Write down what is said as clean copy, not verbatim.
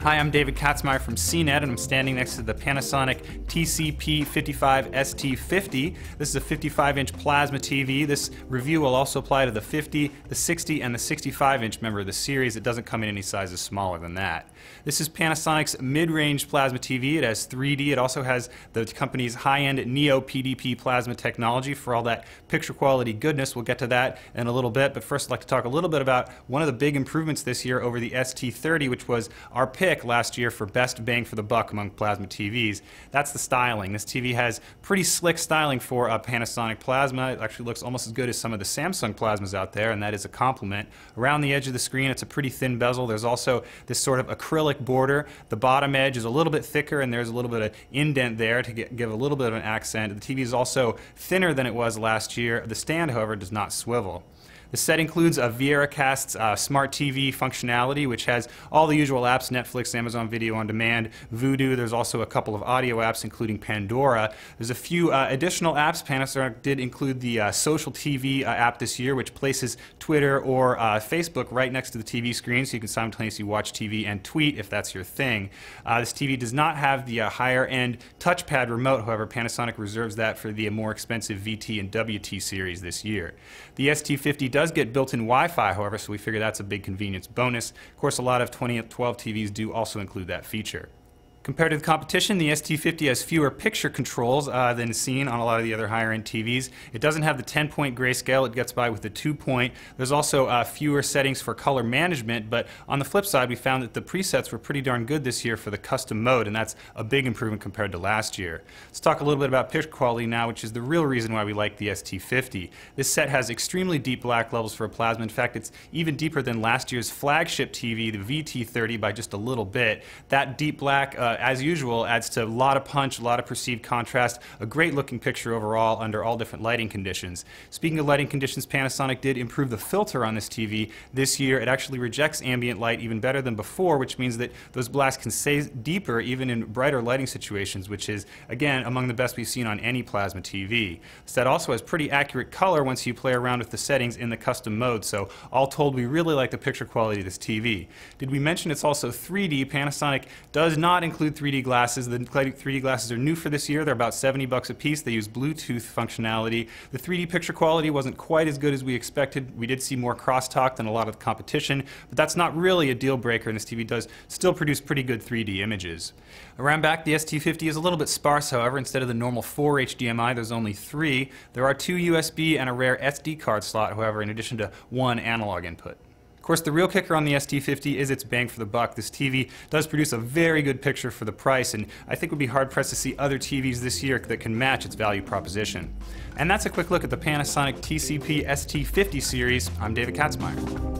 Hi, I'm David Katzmeyer from CNET, and I'm standing next to the Panasonic TC-P55ST50. This is a 55-inch plasma TV. This review will also apply to the 50, the 60, and the 65-inch member of the series. It doesn't come in any sizes smaller than that. This is Panasonic's mid-range plasma TV. It has 3D. It also has the company's high-end Neo PDP plasma technology for all that picture quality goodness. We'll get to that in a little bit, but first I'd like to talk a little bit about one of the big improvements this year over the ST30, which was our pick last year for best bang for the buck among plasma TVs. That's the styling. This TV has pretty slick styling for a Panasonic plasma. It actually looks almost as good as some of the Samsung plasmas out there, and that is a compliment. Around the edge of the screen, it's a pretty thin bezel. There's also this sort of acrylic border. The bottom edge is a little bit thicker, and there's a little bit of indent there to give a little bit of an accent. The TV is also thinner than it was last year. The stand, however, does not swivel. The set includes a VIERA smart TV functionality, which has all the usual apps: Netflix, Amazon Video on Demand, Vudu. There's also a couple of audio apps, including Pandora. There's a few additional apps. Panasonic did include the social TV app this year, which places Twitter or Facebook right next to the TV screen, so you can simultaneously watch TV and tweet if that's your thing. This TV does not have the higher-end touchpad remote. However, Panasonic reserves that for the more expensive VT and WT series this year. The ST50 does get built-in Wi-Fi, however, so we figure that's a big convenience bonus. Of course, a lot of 2012 TVs do also include that feature. Compared to the competition, the ST50 has fewer picture controls than seen on a lot of the other higher-end TVs. It doesn't have the 10-point grayscale. It gets by with the 2-point. There's also fewer settings for color management, but on the flip side, we found that the presets were pretty darn good this year for the custom mode, and that's a big improvement compared to last year. Let's talk a little bit about picture quality now, which is the real reason why we like the ST50. This set has extremely deep black levels for a plasma. In fact, it's even deeper than last year's flagship TV, the VT30, by just a little bit. That deep black, as usual, adds to a lot of punch, a lot of perceived contrast, a great looking picture overall under all different lighting conditions. Speaking of lighting conditions, Panasonic did improve the filter on this TV this year. It actually rejects ambient light even better than before, which means that those blacks can stay deeper even in brighter lighting situations, which is, again, among the best we've seen on any plasma TV. The set also has pretty accurate color once you play around with the settings in the custom mode, so all told, we really like the picture quality of this TV. Did we mention it's also 3D? Panasonic does not include 3D glasses. The 3D glasses are new for this year. They're about $70 a piece. They use Bluetooth functionality. The 3D picture quality wasn't quite as good as we expected. We did see more crosstalk than a lot of the competition, but that's not really a deal breaker, and this TV does still produce pretty good 3D images. Around back, the ST50 is a little bit sparse, however. Instead of the normal 4 HDMI, there's only 3. There are 2 USB and a rare SD card slot, however, in addition to 1 analog input. Of course, the real kicker on the ST50 is its bang for the buck. This TV does produce a very good picture for the price, and I think we'd be hard-pressed to see other TVs this year that can match its value proposition. And that's a quick look at the Panasonic TC-P ST50 series. I'm David Katzmeyer.